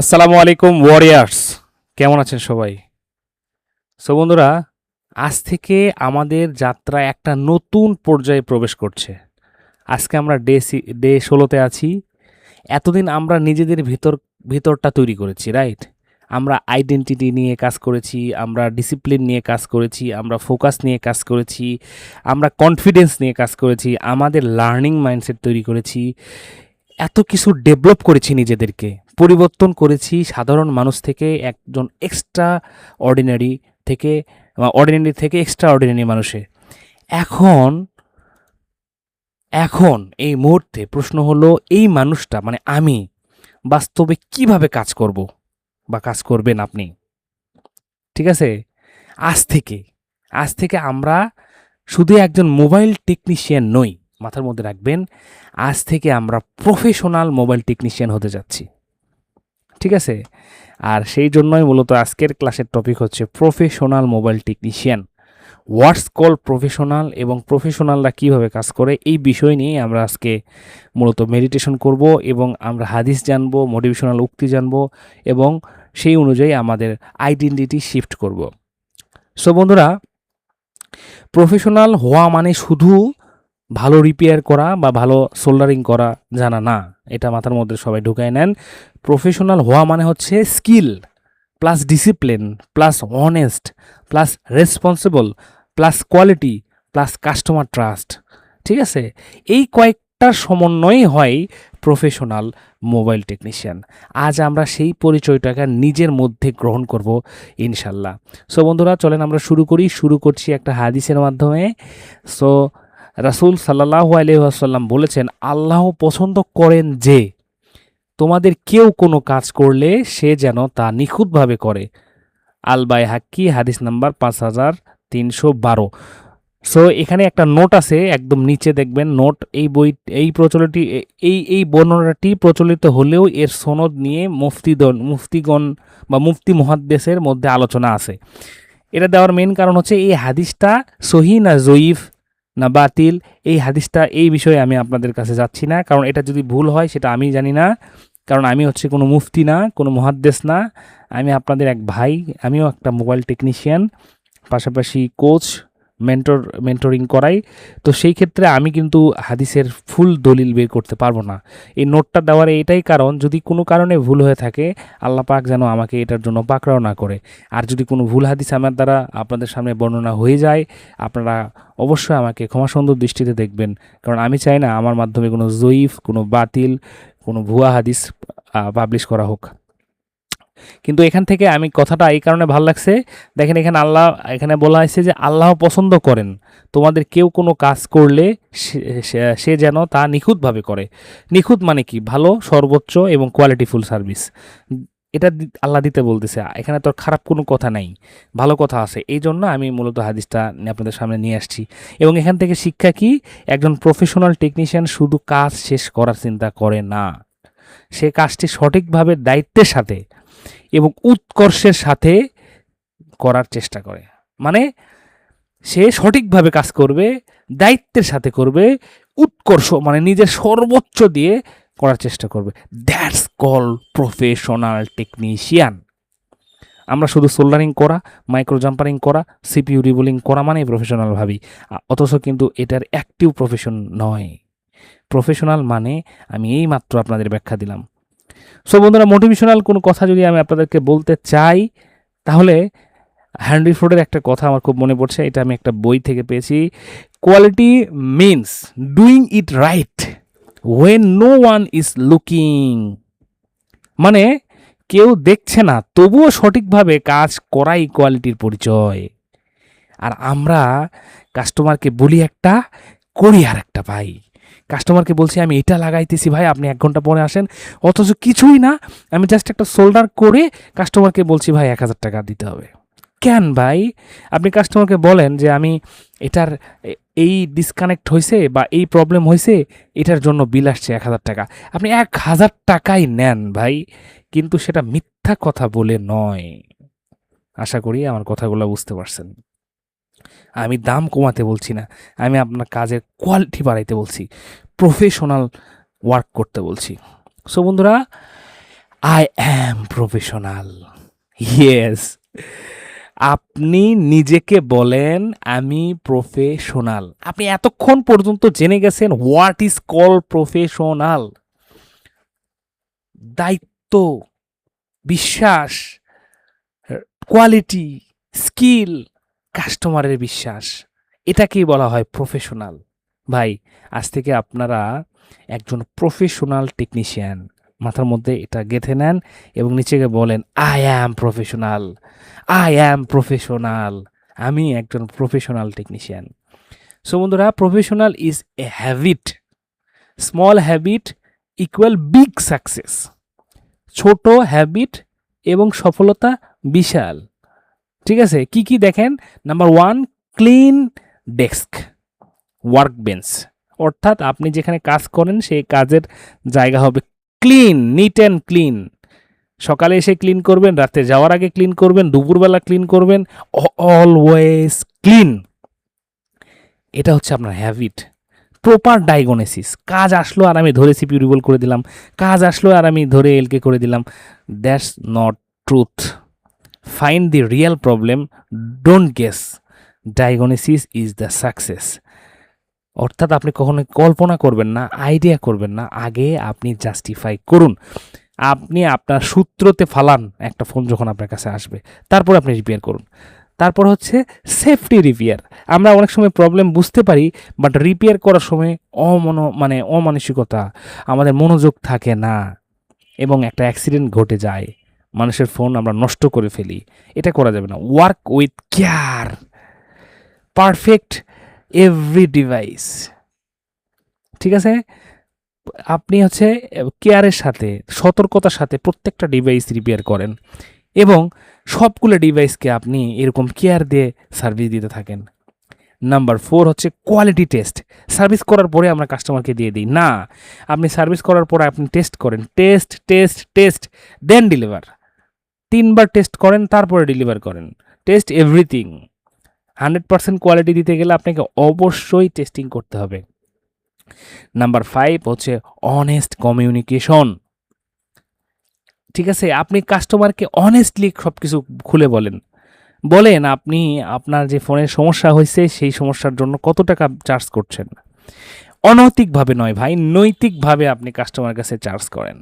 আসসালামু আলাইকুম ওয়ারিয়ার্স, কেমন আছেন সবাই? সো বন্ধুরা, আজ থেকে আমাদের যাত্রা একটা নতুন পর্যায়ে প্রবেশ করছে। আজকে আমরা ডে 16-তে আছি। এতদিন আমরা নিজেদের ভিতরটা তৈরি করেছি, রাইট? আমরা আইডেন্টিটি নিয়ে কাজ করেছি, আমরা ডিসিপ্লিন নিয়ে কাজ করেছি, আমরা ফোকাস নিয়ে কাজ করেছি, আমরা কনফিডেন্স নিয়ে কাজ করেছি, আমাদের লার্নিং মাইন্ডসেট তৈরি করেছি, এত কিছু ডেভেলপ করেছি নিজেদেরকে, পরিবর্তন করেছি সাধারণ মানুষ থেকে একজন এক্সট্রা অর্ডিনারি থেকে অর্ডিনারি থেকে এক্সট্রা অর্ডিনারি মানুষে। এখন এখন এই মুহূর্তে প্রশ্ন হলো, এই মানুষটা মানে আমি বাস্তবে কিভাবে কাজ করব বা কাজ করবেন আপনি? ঠিক আছে? আজ থেকে আজ থেকে আমরা শুধু একজন মোবাইল টেকনিশিয়ান নই, মাথার মধ্যে রাখবেন। আজ থেকে আমরা প্রফেশনাল মোবাইল টেকনিশিয়ান হতে যাচ্ছি। ঠিক আছে? আর সেই জন্যই মূলত আজকের ক্লাসের টপিক হচ্ছে প্রফেশনাল মোবাইল টেকনিশিয়ান। হোয়াটস কল প্রফেশনাল এবং প্রফেশনালরা কীভাবে কাজ করে, এই বিষয় নিয়ে আমরা আজকে মূলত মেডিটেশন করব এবং আমরা হাদিস জানবো, মোটিভেশনাল উক্তি জানবো এবং সেই অনুযায়ী আমাদের আইডেন্টিটি শিফট করব। সো বন্ধুরা, প্রফেশনাল হওয়া মানে শুধু ভালো রিপেয়ার করা বা ভালো সোল্ডারিং করা জানা না, এটা মাথার মধ্যে সবাই ঢুকায় নেন। প্রফেশনাল হওয়া মানে হচ্ছে skill plus discipline plus honest plus responsible plus quality plus customer trust. ঠিক আছে? এই কয়েকটার সমন্বয়ই হয় প্রফেশনাল মোবাইল টেকনিশিয়ান। আজ আমরা সেই পরিচয়টাকে নিজের মধ্যে গ্রহণ করব ইনশাল্লাহ। সো বন্ধুরা, চলেন আমরা শুরু করছি একটা হাদিসের মাধ্যমে। সো রাসূল সাল্লাল্লাহু আলাইহি ওয়াসাল্লাম বলেছেন, আল্লাহ পছন্দ করেন যে তোমাদের কেউ কোনো কাজ করলে সে যেন তা নিখুঁতভাবে করে। আল বাইহাক্কি, হাদিস নাম্বার 5312। সো এখানে একটা নোট আছে, একদম নিচে দেখবেন নোট। এই প্রচলিত এই বর্ণনাটি প্রচলিত হলেও এর সনদ নিয়ে মুফতিগণ বা মুফতি মুহাদ্দিসের মধ্যে আলোচনা আছে। এটা দেওয়ার মেন কারণ হচ্ছে এই হাদিসটা সহিহ না জয়ীফ না বাতিল, এই বিষয়ে আমি আপনাদের কাছে যাচ্ছি না, কারণ এটা যদি ভুল হয় সেটা আমি জানি না। কারণ আমি হচ্ছে কোনো মুফতি না, কোনো মুহাদ্দিস না, আমি আপনাদের এক ভাই। আমিও একটা মোবাইল টেকনিশিয়ান, পাশাপাশি কোচ, মেন্টরিং করাই। তো সেই ক্ষেত্রে আমি কিন্তু হাদিসের ফুল দলিল বের করতে পারবো না। এই নোটটা দেওয়ার এটাই কারণ, যদি কোনো কারণে ভুল হয়ে থাকে আল্লাহ পাক যেন আমাকে এটার জন্য পাকড়াও না করে। আর যদি কোনো ভুল হাদিস আমার দ্বারা আপনাদের সামনে বর্ণনা হয়ে যায়, আপনারা অবশ্যই আমাকে ক্ষমাসুন্দর দৃষ্টিতে দেখবেন, কারণ আমি চাই না আমার মাধ্যমে কোনো জয়ীফ, কোনো বাতিল, কোনো ভুয়া হাদিস পাবলিশ করা হোক। কিন্তু এখান থেকে আমি কথাটা এই কারণে ভালো লাগছে, দেখেন এখানে বলা হয়েছে যে আল্লাহ পছন্দ করেন তোমাদের কেউ কোনো কাজ করলে সে যেন তা নিখুঁতভাবে করে। নিখুঁত মানে কি? ভালো, সর্বোচ্চ এবং কোয়ালিটিফুল সার্ভিস। এটা আল্লাহ দিতে বলতেছে, এখানে তো খারাপ কোনো কথা নাই, ভালো কথা আছে। এই জন্য আমি মূলত হাদিসটা আপনাদের সামনে নিয়ে আসছি। এবং এখান থেকে শিক্ষা কি? একজন প্রফেশনাল টেকনিশিয়ান শুধু কাজ শেষ করার চিন্তা করে না, সে কাজটি সঠিকভাবে দায়িত্বের সাথে এবং উৎকর্ষের সাথে করার চেষ্টা করে। মানে সে সঠিকভাবে কাজ করবে, দায়িত্বের সাথে করবে, উৎকর্ষ মানে নিজের সর্বোচ্চ দিয়ে করার চেষ্টা করবে। That's call professional technician. আমরা শুধু সোল্ডারিং করা, মাইক্রো জাম্পারিং করা, সিপিইউ রিবোলিং করা মানে প্রফেশনাল ভাবি, অথচ কিন্তু এটার অ্যাক্টিভ প্রফেশন নয়। প্রফেশনাল মানে আমি এই মাত্র আপনাদের ব্যাখ্যা দিলাম। সো বন্ধুরা, মোটিভেশনাল কোনো কথা যদি আমি আপনাদেরকে বলতে চাই, তাহলে হেনরি ফোর্ডের একটা কথা আমার খুব মনে পড়ছে। এটা আমি একটা বই থেকে পেয়েছি। Quality means doing it right when no one is looking. মানে কেউ দেখছে না তবুও সঠিকভাবে কাজ করাই কোয়ালিটির পরিচয়। আর আমরা কাস্টমারকে বলি একটা, করি আর একটা। ভাই, কাস্টমারকে বলছি আমি এটা লাগাইতেছি ভাই, আপনি 1 ঘন্টা পরে আসেন, অথচ কিছুই না, আমি জাস্ট একটা সোল্ডার করে কাস্টমারকে বলছি ভাই 1000 টাকা দিতে হবে। কেন ভাই? আপনি কাস্টমারকে বলেন যে আমি এটার এই ডিসকানেক্ট হয়েছে বা এই প্রবলেম হয়েছে, এটার জন্য বিল আসছে 1000 টাকা। আপনি 1000 টাকাই নেন ভাই, কিন্তু সেটা মিথ্যা কথা বলে নয়। আশা করি আমার কথাগুলো বুঝতে পারছেন। আমি দাম কমাতে বলছি না, আমি আপনার কাজের কোয়ালিটি বাড়াইতে বলছি, প্রফেশনাল ওয়ার্ক করতে বলছি। সো বন্ধুরা, আই অ্যাম প্রফেশনাল। ইয়েস, আপনি নিজেকে বলেন আমি প্রফেশনাল। আপনি এতক্ষণ পর্যন্ত জেনে গেছেন হোয়াট ইজ কল প্রফেশনাল। দায়িত্ব, বিশ্বাস, কোয়ালিটি, স্কিল, কাস্টমারের বিশ্বাস, এটাকেই বলা হয় প্রফেশনাল। ভাই, আজ থেকে আপনারা একজন প্রফেশনাল টেকনিশিয়ান। মাথার মধ্যে এটা গেঁথে নেন এবং নিচেকে বলেন I am professional, I am professional, আমি একজন প্রফেশনাল টেকনিশিয়ান। সো বন্ধুরা, professional is a habit, small habit equal big success. ছোট হ্যাবিট এবং সফলতা বিশাল। ঠিক আছে, কি কি দেখেন? Number 1, clean desk, work bench, অর্থাৎ আপনি যেখানে কাজ করেন সেই কাজের জায়গা হবে ক্লিন, নিট অ্যান্ড ক্লিন। সকালে এসে ক্লিন করবেন, রাতে যাওয়ার আগে ক্লিন করবেন, দুপুরবেলা ক্লিন করবেন, অলওয়েজ ক্লিন। এটা হচ্ছে আপনার হ্যাবিট। প্রপার ডায়াগনোসিস, কাজ আসলো আর আমি ধরে সিপিইউ রিভল করে দিলাম, কাজ আসলো আর আমি ধরে এলকে করে দিলাম, that's not truth. Find the real problem, don't guess, diagnosis is the success. অর্থাৎ আপনি কখনো কল্পনা করবেন না, আইডিয়া করবেন না, আগে আপনি জাস্টিফাই করুন। আপনি আপনার সূত্রতে ফালান একটা ফোন যখন আপনার কাছে আসবে, তারপর আপনি রিপেয়ার করুন। তারপর হচ্ছে সেফটি রিপেয়ার। আমরা অনেক সময় প্রবলেম বুঝতে পারি, বাট রিপেয়ার করার সময় অমানসিকতা, আমাদের মনোযোগ থাকে না এবং একটা অ্যাক্সিডেন্ট ঘটে যায়, মানুষের ফোন আমরা নষ্ট করে ফেলি। এটা করা যাবে না। Work with care, perfect every device. ঠিক আছে, আপনি হচ্ছে কেয়ারের সাথে, সতর্কতার সাথে প্রত্যেকটা ডিভাইস রিপেয়ার করেন এবং সবগুলো ডিভাইসকে আপনি এরকম কেয়ার দিয়ে সার্ভিস দিতে থাকেন। নাম্বার 4 হচ্ছে কোয়ালিটি টেস্ট। সার্ভিস করার পরে আমরা কাস্টমারকে দিয়ে দিই না, আপনি সার্ভিস করার পরে আপনি টেস্ট করেন, টেস্ট টেস্ট টেস্ট, দেন ডেলিভার। 3বার টেস্ট করেন, তারপরে ডেলিভার করেন। Test everything. 100% কোয়ালিটি দিতে গেলে আপনাকে অবশ্যই টেস্টিং করতে হবে। নাম্বার 5 হচ্ছে অনেস্ট কমিউনিকেশন। ঠিক আছে, আপনি কাস্টমারকে অনেস্টলি সব কিছু খুলে বলেন আপনি আপনার যে ফোনের সমস্যা হয়েছে সেই সমস্যার জন্য কত টাকা চার্জ করছেন। অনৈতিকভাবে নয় ভাই, নৈতিকভাবে আপনি কাস্টমারের কাছে চার্জ করেন।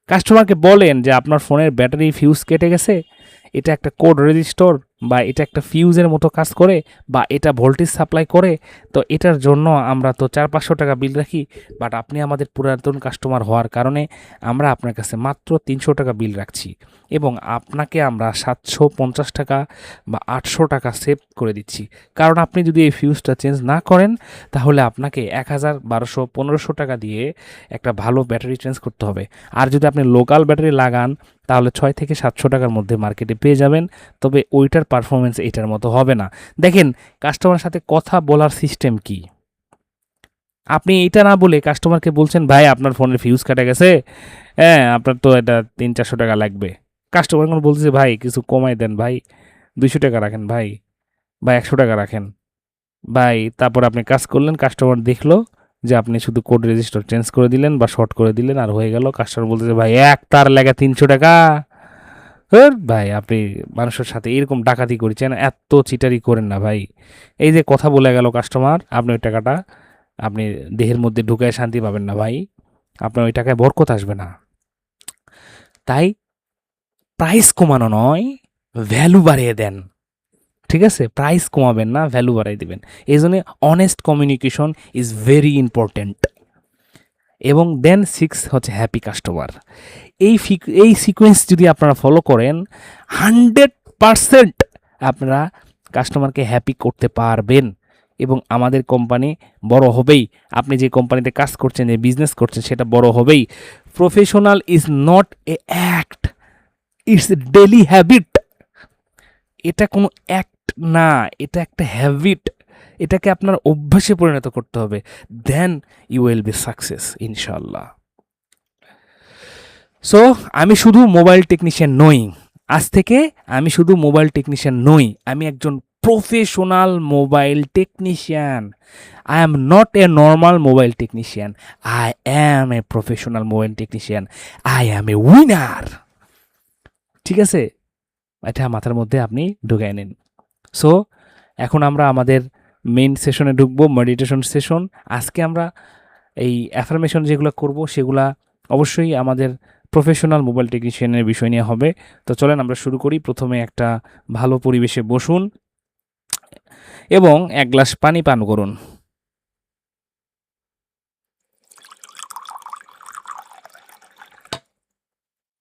কাস্টমারকে বলেন যে আপনার ফোনের ব্যাটারি ফিউজ কেটে গেছে, এটা একটা কোড রেজিস্টর বা এটা একটা ফিউজের মতো কাজ করে বা এটা ভোল্টেজ সাপ্লাই করে, তো এটার জন্য আমরা তো 400-500 টাকা বিল রাখি, বাট আপনি আমাদের পুরাতন কাস্টমার হওয়ার কারণে আমরা আপনার কাছে মাত্র 300 টাকা বিল রাখছি এবং আপনাকে আমরা 750 টাকা বা 800 টাকা সেভ করে দিচ্ছি। কারণ আপনি যদি এই ফিউজটা চেঞ্জ না করেন তাহলে আপনাকে 1000, 1200, 1500 টাকা দিয়ে একটা ভালো ব্যাটারি চেঞ্জ করতে হবে। আর যদি আপনি লোকাল ব্যাটারি লাগান তাহলে 6 থেকে 700 টাকার মধ্যে মার্কেটে পেয়ে যাবেন, তবে ওইটার পারফরমেন্স এটার মতো হবে না। দেখেন কাস্টমারের সাথে কথা বলার সিস্টেম কি। আপনি এটা না বলে কাস্টমারকে বলছেন ভাই আপনার ফোনের ফিউজ কাটা গেছে, হ্যাঁ আপনার তো এটা 300-400 টাকা লাগবে। কাস্টমার কোনো বলতেছে ভাই কিছু কমাই দেন ভাই, 200 টাকা রাখেন ভাই, বা 100 টাকা রাখেন ভাই। তারপর আপনি কাজ করলেন, কাস্টমার দেখলো যে আপনি শুধু কোড রেজিস্টার চেঞ্জ করে দিলেন বা শর্ট করে দিলেন আর হয়ে গেল। কাস্টমার বলতেছে ভাই এক তার লাগা 300 টাকা। ভাই আপনি মানুষের সাথে এরকম ডাকাতি করেছেন, এত চিটারি করেন না ভাই। এই যে কথা বলে গেল কাস্টমার, আপনি ওই টাকাটা আপনি দেহের মধ্যে ঢুকায় শান্তি পাবেন না ভাই, আপনার ওই টাকায় বরকত আসবে না। তাই প্রাইস কমানো নয়, ভ্যালু বাড়িয়ে দেন। ঠিক আছে, প্রাইস কমাবেন না, ভ্যালু বাড়াই দেবেন। এই জন্য honest communication is very important. এবং দেন 6 হচ্ছে হ্যাপি কাস্টমার। এই সিকোয়েন্স যদি আপনারা ফলো করেন 100% আপনারা কাস্টমারকে হ্যাপি করতে পারবেন এবং আমাদের কোম্পানি বড় হবেই। আপনি যে কোম্পানিতে কাজ করছেন, যে বিজনেস করছেন, সেটা বড় হবেই। Professional is not a act, it's a daily habit. এটা কোনো অ্যাক্ট না, এটা একটা হ্যাবিট। এটাকে আপনার অভ্যাসে পরিণত করতে হবে, then you will be success ইনশাল্লাহ। সো আমি শুধু মোবাইল টেকনিশিয়ান নই, আজ থেকে আমি শুধু মোবাইল টেকনিশিয়ান নই, আমি একজন professional mobile technician. I am not a normal mobile technician. I am a professional mobile technician. I am a winner. ঠিক আছে, এটা মাথার মধ্যে আপনি ঢুকাই নিন। সো এখন আমরা আমাদের মেইন সেশনে ঢুকবো, মেডিটেশন সেশন। আজকে আমরা এই অ্যাফার্মেশন যেগুলো করব সেগুলা অবশ্যই আমাদের প্রফেশনাল মোবাইল টেকনিশিয়ানের বিষয় নিয়ে হবে। তো চলেন আমরা শুরু করি। প্রথমে একটা ভালো পরিবেশে বসুন এবং এক গ্লাস পানি পান করুন।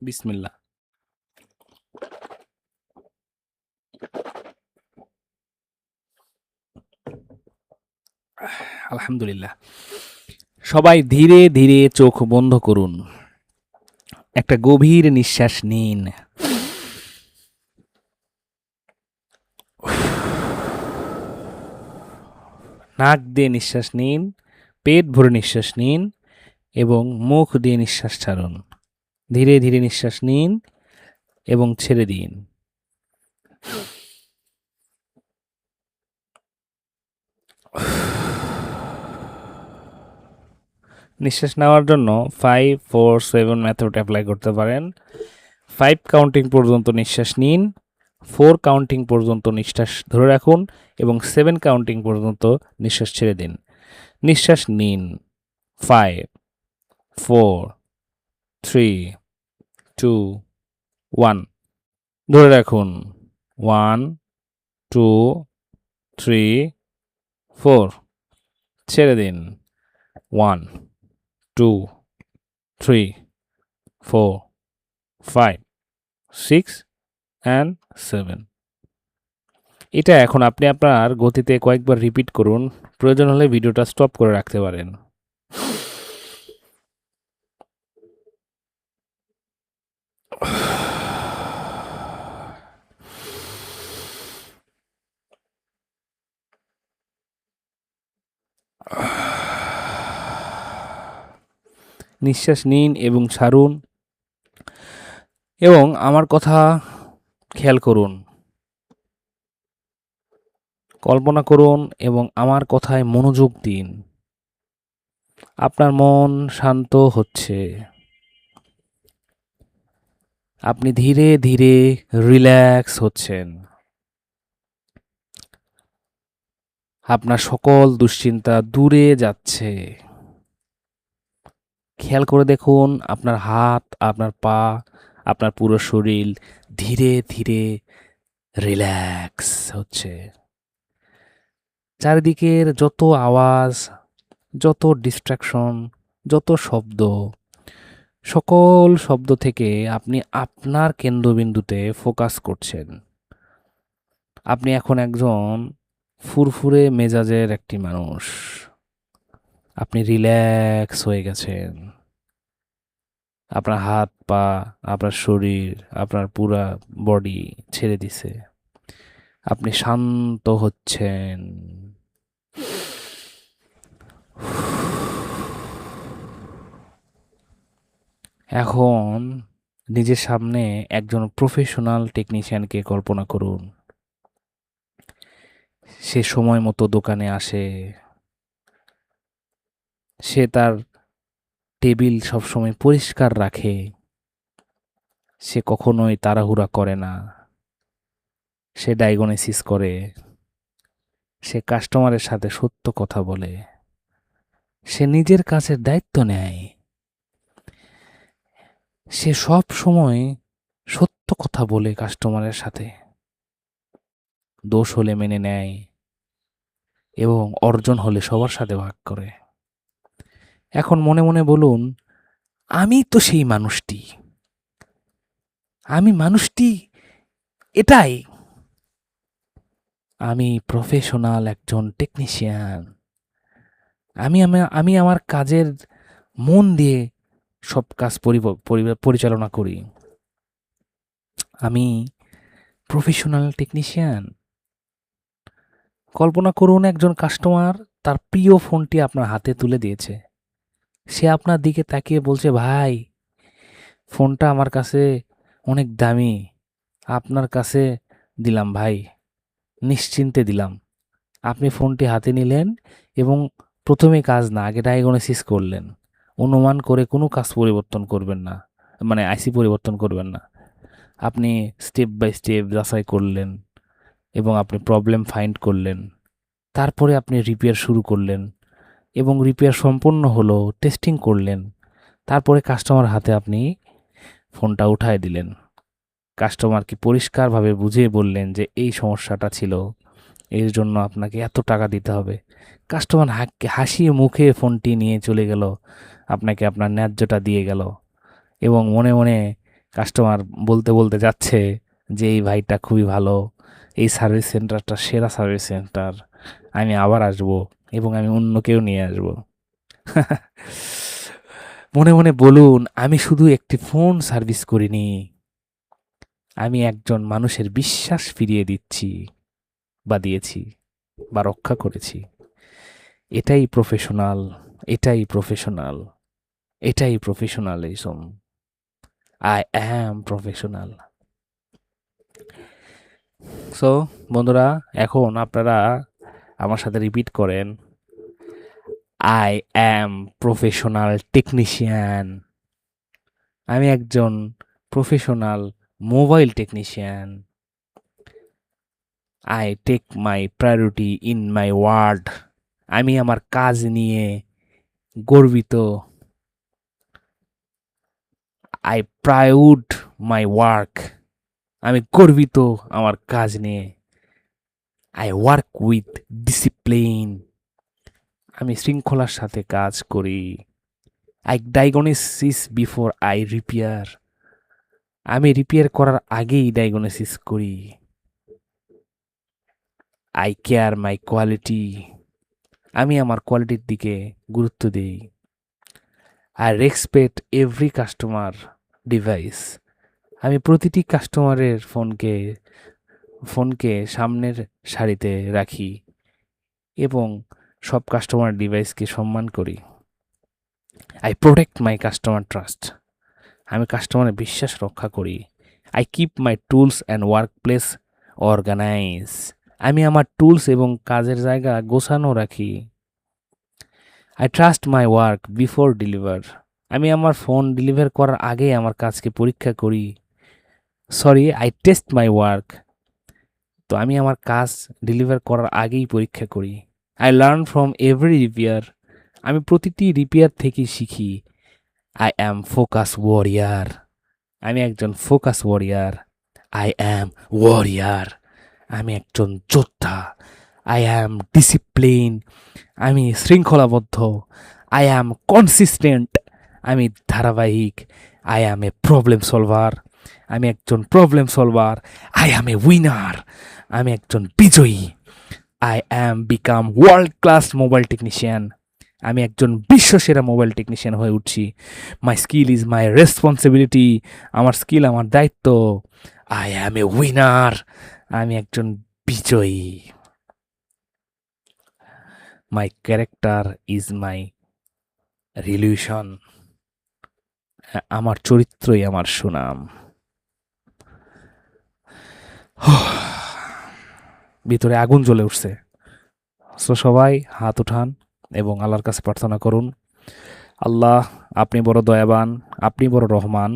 বিসমিল্লাহ। আলহামদুলিল্লাহ। সবাই ধীরে ধীরে চোখ বন্ধ করুন, একটা গভীর নিঃশ্বাস নিন। নাক দিয়ে নিঃশ্বাস নিন, পেট ভরে নিঃশ্বাস নিন এবং মুখ দিয়ে নিঃশ্বাস ছাড়ুন। ধীরে ধীরে নিঃশ্বাস নিন এবং ছেড়ে দিন। নিঃশ্বাস নেওয়ার জন্য 5-4-7 মেথড অ্যাপ্লাই করতে পারেন। 5 কাউন্টিং পর্যন্ত নিঃশ্বাস নিন, 4 কাউন্টিং পর্যন্ত নিঃশ্বাস ধরে রাখুন এবং 7 কাউন্টিং পর্যন্ত নিঃশ্বাস ছেড়ে দিন। নিঃশ্বাস নিন 5, 4, 3, 2, 1, ধরে রাখুন 1, 2, 3, 4, ছেড়ে দিন 1, 2, 3, 4, 5, 6 and 7। এটা এখন আপনি আপনার গতিতে কয়েকবার রিপিট করুন। প্রয়োজন হলে ভিডিওটা স্টপ করে রাখতে পারেন। নিঃশ্বাস নিন এবং ছাড়ুন এবং আমার কথা খেয়াল করুন, কল্পনা করুন এবং আমার কথায় মনোযোগ দিন। আপনার মন শান্ত হচ্ছে, আপনি ধীরে ধীরে রিল্যাক্স হচ্ছেন। আপনার সকল দুশ্চিন্তা দূরে যাচ্ছে। খেয়াল করে দেখুন আপনার হাত, আপনার পা, আপনার পুরো শরীর ধীরে ধীরে রিল্যাক্স হচ্ছে। চারিদিকের যত আওয়াজ, যত ডিস্ট্রাকশন, যত শব্দ, সকল শব্দ থেকে আপনি আপনার কেন্দ্রবিন্দুতে ফোকাস করছেন। আপনি এখন একজন ফুরফুরে মেজাজের একটি মানুষ। আপনি রিল্যাক্স হয়ে গেছেন। আপনার হাত পা, আপনার শরীর, আপনার পুরা বডি ছেড়ে দিছে। আপনি শান্ত হচ্ছেন। এখন নিজের সামনে একজন প্রফেশনাল টেকনিশিয়ানকে কল্পনা করুন। সে সময় মতো দোকানে আসে, সে তার টেবিল সবসময় পরিষ্কার রাখে, সে কখনোই তাড়াহুড়া করে না, সে ডায়াগনোসিস করে, সে কাস্টমারের সাথে সত্য কথা বলে, সে নিজের কাজের দায়িত্ব নেয়, সে সব সময় সত্য কথা বলে কাস্টমারের সাথে, দোষ হলে মেনে নেয় এবং অর্জন হলে সবার সাথে ভাগ করে। এখন মনে মনে বলুন, আমি তো সেই মানুষটি, আমি মানুষটি এটাই। আমি প্রফেশনাল একজন টেকনিশিয়ান। আমি আমার কাজের মন দিয়ে সব কাজ পরিচালনা করি। আমি প্রফেশনাল টেকনিশিয়ান। কল্পনা করুন একজন কাস্টমার তার প্রিয় ফোনটি আপনার হাতে তুলে দিয়েছে। সে আপনার দিকে তাকিয়ে বলছে, ভাই ফোনটা আমার কাছে অনেক দামি, আপনার কাছে দিলাম ভাই, নিশ্চিন্তে দিলাম। আপনি ফোনটি হাতে নিলেন এবং প্রথমে কাজ না, আগে ডায়াগনোসিস করলেন। অনুমান করে কোনো কাজ পরিবর্তন করবেন না, মানে আইসি পরিবর্তন করবেন না। আপনি স্টেপ বাই স্টেপ যাচাই করলেন এবং আপনি প্রবলেম ফাইন্ড করলেন। তারপরে আপনি রিপেয়ার শুরু করলেন এবং রিপেয়ার সম্পন্ন হলো, টেস্টিং করলেন। তারপরে কাস্টমার হাতে আপনি ফোনটা উঠায় দিলেন। কাস্টমারকে পরিষ্কারভাবে বুঝিয়ে বললেন যে এই সমস্যাটা ছিল, এর জন্য আপনাকে এত টাকা দিতে হবে। কাস্টমার হাসিয়ে মুখে ফোনটি নিয়ে চলে গেল, আপনাকে আপনার ন্যায্যটা দিয়ে গেল এবং মনে মনে কাস্টমার বলতে বলতে যাচ্ছে যে এই ভাইটা খুবই ভালো, এই সার্ভিস সেন্টারটা সেরা সার্ভিস সেন্টার, আমি আবার আসবো এবং আমি অন্যকেও নিয়ে আসবো। মনে মনে বলুন, আমি শুধু একটি ফোন সার্ভিস করিনি, আমি একজন মানুষের বিশ্বাস ফিরিয়ে দিচ্ছি বা দিয়েছি বা রক্ষা করেছি। এটাই প্রফেশনাল, এটাই প্রফেশনাল, এটাই professionalism. I am professional. So বন্ধুরা, এখন আপনারা আমার সাথে রিপিট করেন, আই অ্যাম প্রফেশনাল টেকনিশিয়ান। আমি একজন professional mobile technician. I take my priority in my word. আমি আমার কাজ নিয়ে গর্বিত। I proud my work. আমি গর্বিত আমার কাজ নিয়ে। I work with discipline. আমি শৃঙ্খলার সাথে কাজ করি। I diagnosis before I repair. আমি রিপেয়ার করার আগেই ডায়াগনোসিস করি। I care my quality. আমি আমার কোয়ালিটির দিকে গুরুত্ব দিই। I respect every customer device. আমি প্রতিটি কাস্টমারের ফোনকে সামনের সারিতে রাখি এবং সব কাস্টমার ডিভাইসকে সম্মান করি। I protect my customer trust. আমি কাস্টমারের বিশ্বাস রক্ষা করি। I keep my tools and work place organise. আমি আমার টুলস এবং কাজের জায়গা গোছানো রাখি। I trust my work before deliver. আমি আমার ফোন ডেলিভার করার আগে আমার কাজকে পরীক্ষা করি। I test my work. তো আমি আমার কাজ ডেলিভার করার আগেই পরীক্ষা করি। I learn from every repair. আমি প্রতিটি রিপেয়ার থেকে শিখি। I am focus warrior. আমি একজন focus warrior. I am warrior. আমি একজন যোদ্ধা। I am discipline. আমি শৃঙ্খলাবদ্ধ। I am consistent. আমি ধারাবাহিক। I am a problem solver. আমি একজন problem solver. I am a winner. আমি একজন বিজয়ী। I am become world class mobile technician. আমি একজন বিশ্বসেরা মোবাইল টেকনিশিয়ান হয়ে উঠছি। My skill is my responsibility. আমার স্কিল আমার দায়িত্ব। I am a winner. আমি একজন বিজয়ী। My character is my revolution. আমার চরিত্রই আমার সুনাম। ভিতরে আগুন জ্বলে উঠছে। সো সবাই হাত উঠান এবং আল্লাহর কাছে প্রার্থনা করুন, আল্লাহ, আপনি বড় দয়াবান, আপনি বড় রহমান।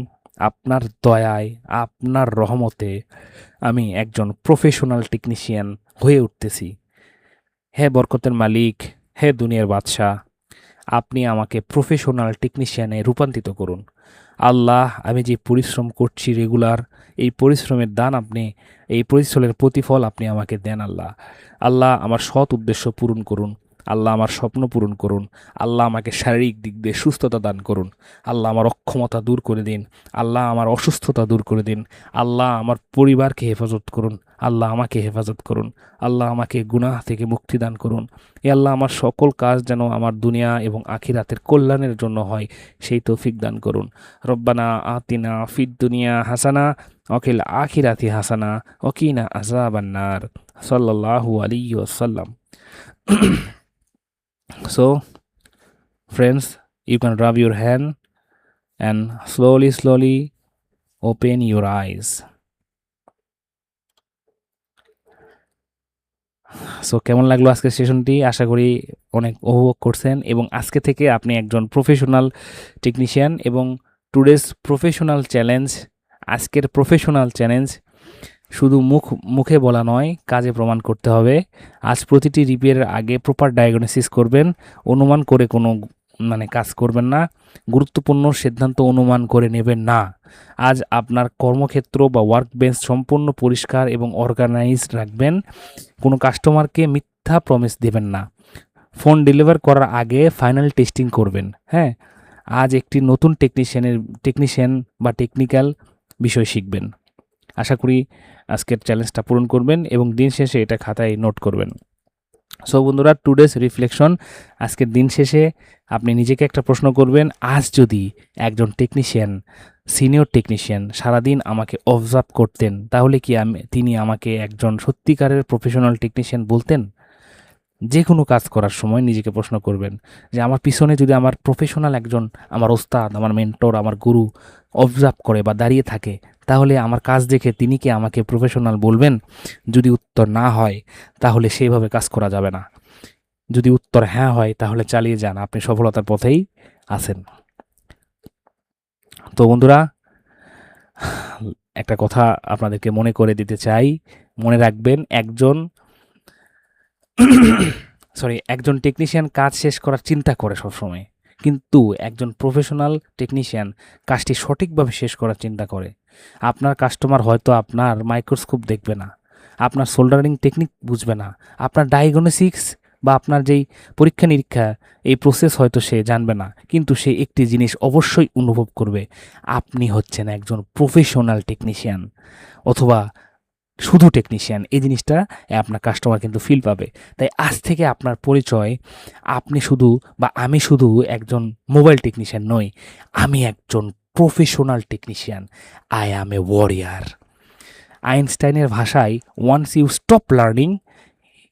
আপনার দয়ায়, আপনার রহমতে আমি একজন প্রফেশনাল টেকনিশিয়ান হয়ে উঠতেছি। হে বরকতের মালিক, হে দুনিয়ার বাদশাহ, আপনি আমাকে প্রফেশনাল টেকনিশিয়ানে রূপান্তরিত করুন। আল্লাহ, আমি যে পরিশ্রম করছি রেগুলার, এই পরিশ্রমের দান আপনি, এই পরিশ্রমের প্রতিফল আপনি আমাকে দেন। আল্লাহ, আল্লাহ আমার সৎ উদ্দেশ্য পূরণ করুন। আল্লাহ আমার স্বপ্ন পূরণ করুন। আল্লাহ আমাকে শারীরিক দিক দিয়ে সুস্থতা দান করুন। আল্লাহ আমার অক্ষমতা দূর করে দিন। আল্লাহ আমার অসুস্থতা দূর করে দিন। আল্লাহ আমার পরিবারকে হেফাজত করুন। আল্লাহ আমাকে হেফাজত করুন। আল্লাহ আমাকে গুনাহ থেকে মুক্তি দান করুন। এ আল্লাহ, আমার সকল কাজ যেন আমার দুনিয়া এবং আখিরাতের কল্যাণের জন্য হয়, সেই তৌফিক দান করুন। রব্বানা আতিনা ফিদ দুনিয়া হাসানা ওয়াকিল আখিরাতি হাসানা ওয়াকিনা আযাবান্নার। সাল্লাল্লাহু আলাইহি ওয়াসাল্লাম। So, friends, you can rub your hand and slowly open your eyes. So কেমন লাগলো আজকের সেশনটি? আশা করি অনেক উপভোগ করছেন এবং আজকে থেকে আপনি একজন প্রফেশনাল টেকনিশিয়ান এবং টুডেজ প্রফেশনাল চ্যালেঞ্জ, আজকের প্রফেশনাল চ্যালেঞ্জ শুধু মুখে বলা নয়, কাজে প্রমাণ করতে হবে। আজ প্রতিটি রিপেয়ারের আগে প্রপার ডায়াগনোসিস করবেন, অনুমান করে কোনো কাজ করবেন না, গুরুত্বপূর্ণ সিদ্ধান্ত অনুমান করে নেবেন না। আজ আপনার কর্মক্ষেত্র বা ওয়ার্ক বেঞ্চ সম্পূর্ণ পরিষ্কার এবং অর্গানাইজড রাখবেন। কোনো কাস্টমারকে মিথ্যা প্রমিস দেবেন না। ফোন ডেলিভার করার আগে ফাইনাল টেস্টিং করবেন। হ্যাঁ, আজ একটি নতুন টেকনিশিয়ান বা টেকনিক্যাল বিষয় শিখবেন। আশা করি আজকের চ্যালেঞ্জটা পূরণ করবেন এবং দিন শেষে এটা খাতায় নোট করবেন। সো বন্ধুরা, টুডেজ রিফ্লেকশন, আজকের দিন শেষে আপনি নিজেকে একটা প্রশ্ন করবেন, আজ যদি একজন টেকনিশিয়ান, সিনিয়র টেকনিশিয়ান সারাদিন আমাকে অবজার্ভ করতেন, তাহলে কি তিনি আমাকে একজন সত্যিকারের প্রফেশনাল টেকনিশিয়ান বলতেন? যে কোনো কাজ করার সময় নিজেকে প্রশ্ন করবেন যে আমার পিছনে যদি আমার প্রফেশনাল একজন, আমার ওস্তাদ, আমার মেন্টর, আমার গুরু অবজার্ভ করে বা দাঁড়িয়ে থাকে, তাহলে আমার কাজ দেখে তিনি কি আমাকে প্রফেশনাল বলবেন? যদি উত্তর না হয়, তাহলে সেইভাবে কাজ করা যাবে না। যদি উত্তর হ্যাঁ হয়, তাহলে চালিয়ে যান, আপনি সফলতার পথেই আছেন। তো বন্ধুরা, একটা কথা আপনাদেরকে মনে করে দিতে চাই, মনে রাখবেন একজন টেকনিশিয়ান কাজ শেষ করার চিন্তা করে সবসময়, কিন্তু একজন প্রফেশনাল টেকনিশিয়ান কাজটি সঠিকভাবে শেষ করার চিন্তা করে। আপনার কাস্টমার হয়তো আপনার মাইক্রোস্কোপ দেখবে না, আপনার সোল্ডারিং টেকনিক বুঝবে না, আপনার ডায়াগনোসিক্স বা আপনার যেই পরীক্ষা নিরীক্ষা, এই প্রসেস হয়তো সে জানবে না, কিন্তু সে একটি জিনিস অবশ্যই অনুভব করবে, আপনি হচ্ছেন একজন প্রফেশনাল টেকনিশিয়ান অথবা শুধু টেকনিশিয়ান। এই জিনিসটা আপনার কাস্টমার কিন্তু ফিল পাবে। তাই আজ থেকে আপনার পরিচয়, আমি শুধু একজন মোবাইল টেকনিশিয়ান নই, আমি একজন professional technician. I am a warrior. আইনস্টাইনের ভাষায়, once you stop learning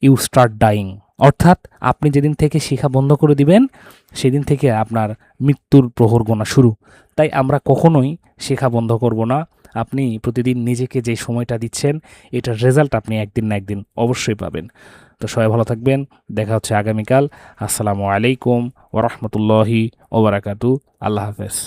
you start dying. অর্থাৎ আপনি যেদিন থেকে শেখা বন্ধ করে দিবেন, সেদিন থেকে আপনার মৃত্যুর প্রহর গোনা শুরু। তাই আমরা কখনোই শেখা বন্ধ করব না। আপনি প্রতিদিন নিজেকে যে সময়টা দিচ্ছেন, এটার রেজাল্ট আপনি একদিন না একদিন অবশ্যই পাবেন। তো সবাই ভালো থাকবেন, দেখা হচ্ছে আগামীকাল। আসসালামু আলাইকুম ওয়া রাহমাতুল্লাহি ওয়া বারাকাতুহু। আল্লাহ হাফেজ।